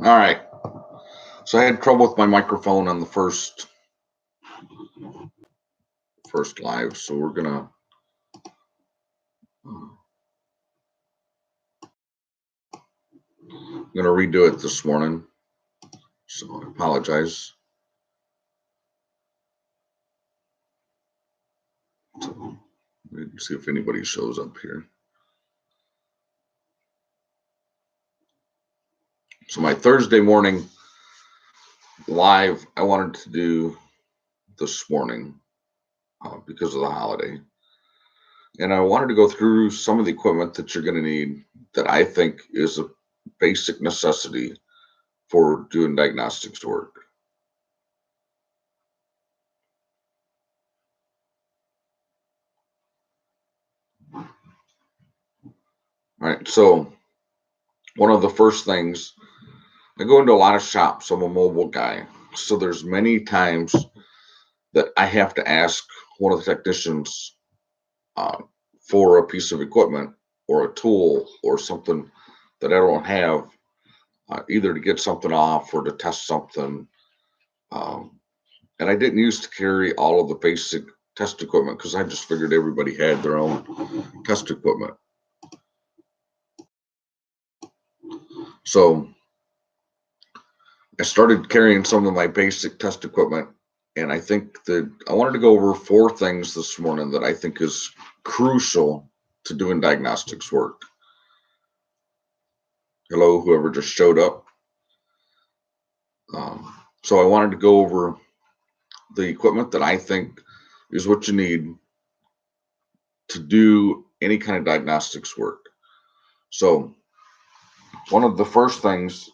All right. So I had trouble with my microphone on the first live, so we're gonna redo it this morning. So I apologize. So, let's see if anybody shows up here. So my Thursday morning live, I wanted to do this morning because of the holiday. And I wanted to go through some of the equipment that you're going to need that I think is a basic necessity for doing diagnostics work. All right, so one of the first things, I go into a lot of shops. I'm a mobile guy. So there's many times that I have to ask one of the technicians for a piece of equipment or a tool or something that I don't have, either to get something off or to test something. And I didn't used to carry all of the basic test equipment because I just figured everybody had their own test equipment. So I started carrying some of my basic test equipment, and I think that I wanted to go over 4 things this morning that I think is crucial to doing diagnostics work. Hello, whoever just showed up. So I wanted to go over the equipment that I think is what you need to do any kind of diagnostics work. So one of the first things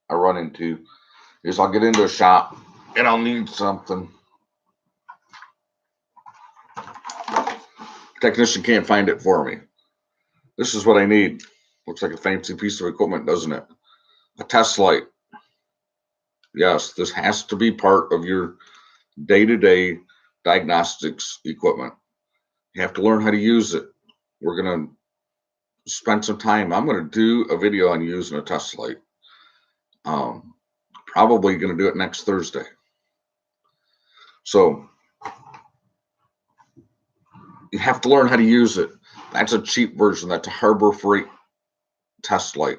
I run into is I'll get into a shop and I'll need something. Technician can't find it for me. This is what I need. Looks like a fancy piece of equipment, doesn't it? A test light. Yes, this has to be part of your day-to-day diagnostics equipment. You have to learn how to use it. We're going to spend some time. I'm going to do a video on using a test light. Probably going to do it next Thursday. So you have to learn how to use it. That's a cheap version. That's a Harbor Freight test light.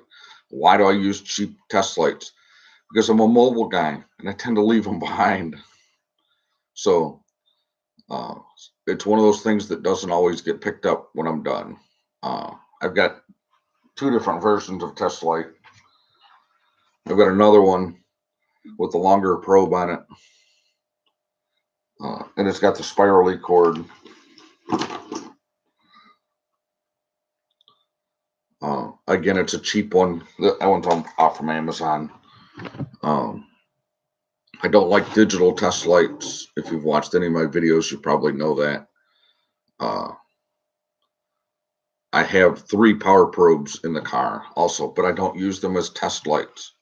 Why do I use cheap test lights? Because I'm a mobile guy and I tend to leave them behind. So it's one of those things that doesn't always get picked up when I'm done. I've got 2 different versions of test light. I've got another one with a longer probe on it. And it's got the spirally cord. Again, it's a cheap one. That one's off from Amazon. I don't like digital test lights. If you've watched any of my videos, you probably know that. I have 3 power probes in the car also, but I don't use them as test lights.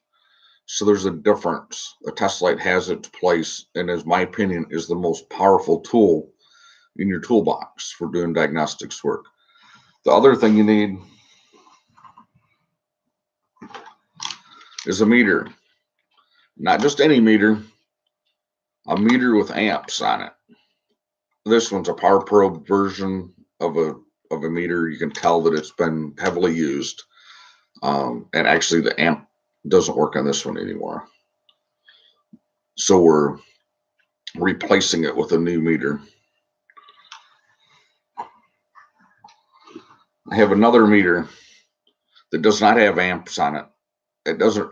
So there's a difference. A test light has its place, and in my opinion, is the most powerful tool in your toolbox for doing diagnostics work. The other thing you need is a meter. Not just any meter, a meter with amps on it. This one's a power probe version of a meter. You can tell that it's been heavily used. And actually the amp doesn't work on this one anymore. So we're replacing it with a new meter. I have another meter that does not have amps on it.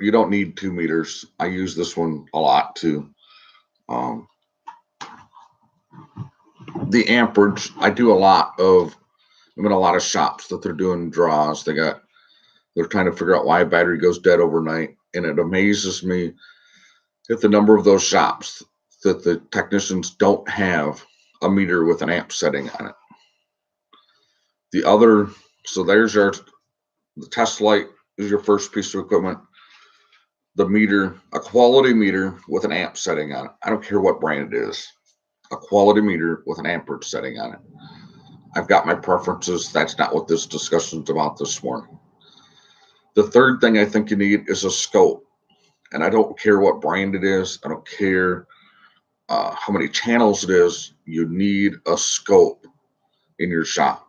You don't need 2 meters. I use this one a lot too. The amperage, I'm in a lot of shops that they're doing draws. They're trying to figure out why a battery goes dead overnight. And it amazes me at the number of those shops that the technicians don't have a meter with an amp setting on it. So there's the test light is your first piece of equipment. The meter, a quality meter with an amp setting on it. I don't care what brand it is. A quality meter with an amperage setting on it. I've got my preferences. That's not what this discussion is about this morning. The third thing I think you need is a scope. And I don't care what brand it is. I don't care how many channels it is. You need a scope in your shop.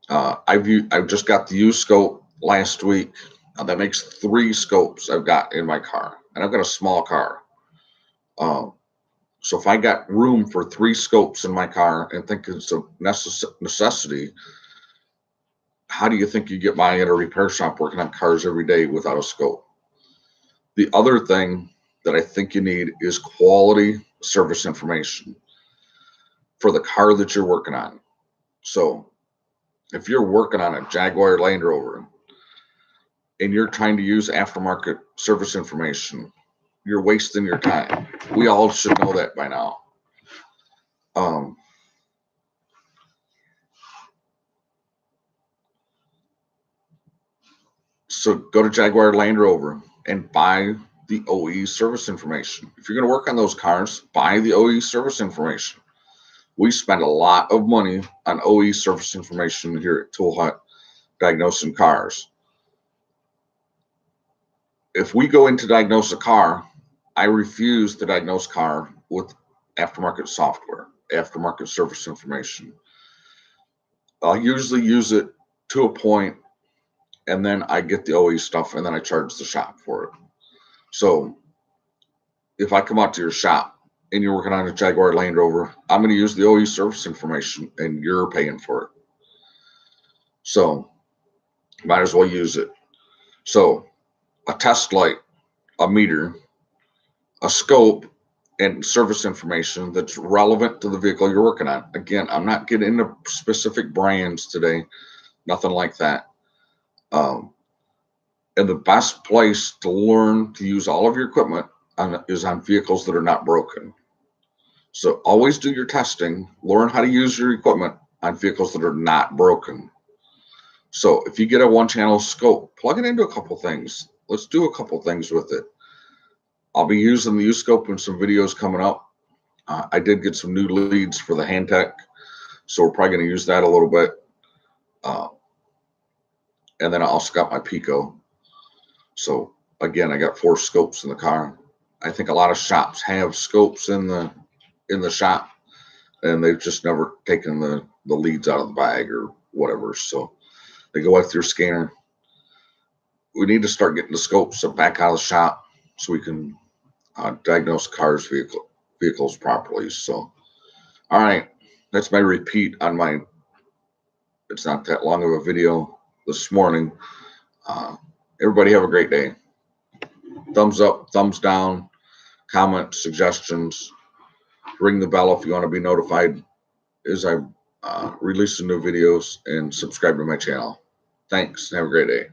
I've just got the U scope last week. That makes 3 scopes I've got in my car, and I've got a small car. Um, so if I got room for 3 scopes in my car and think it's a necessity, how do you think you get by at a repair shop working on cars every day without a scope? The other thing that I think you need is quality service information for the car that you're working on. So if you're working on a Jaguar Land Rover and you're trying to use aftermarket service information, you're wasting your time. We all should know that by now. So go to Jaguar Land Rover and buy the OE service information. If you're going to work on those cars, buy the OE service information. We spend a lot of money on OE service information here at Tool Hut diagnosing cars. If we go in to diagnose a car, I refuse to diagnose a car with aftermarket software, aftermarket service information. I'll usually use it to a point, and then I get the OE stuff, and then I charge the shop for it. So if I come out to your shop and you're working on a Jaguar Land Rover, I'm going to use the OE service information, and you're paying for it. So might as well use it. So a test light, a meter, a scope, and service information that's relevant to the vehicle you're working on. Again, I'm not getting into specific brands today, nothing like that. And the best place to learn to use all of your equipment is on vehicles that are not broken. So always do your testing, learn how to use your equipment on vehicles that are not broken. So if you get a 1-channel scope, plug it into a couple things. Let's do a couple things with it. I'll be using the U-scope in some videos coming up. I did get some new leads for the Handtech, so we're probably going to use that a little bit. And then I also got my Pico. So again, I got 4 scopes in the car. I think a lot of shops have scopes in the shop, and they've just never taken the leads out of the bag or whatever. So they go with your scanner. We need to start getting the scopes back out of the shop so we can diagnose cars, vehicles properly. So, all right, that's my repeat on my. It's not that long of a video this morning. Everybody have a great day. Thumbs up, thumbs down, comment, suggestions. Ring the bell if you want to be notified as I release some new videos, and subscribe to my channel. Thanks. Have a great day.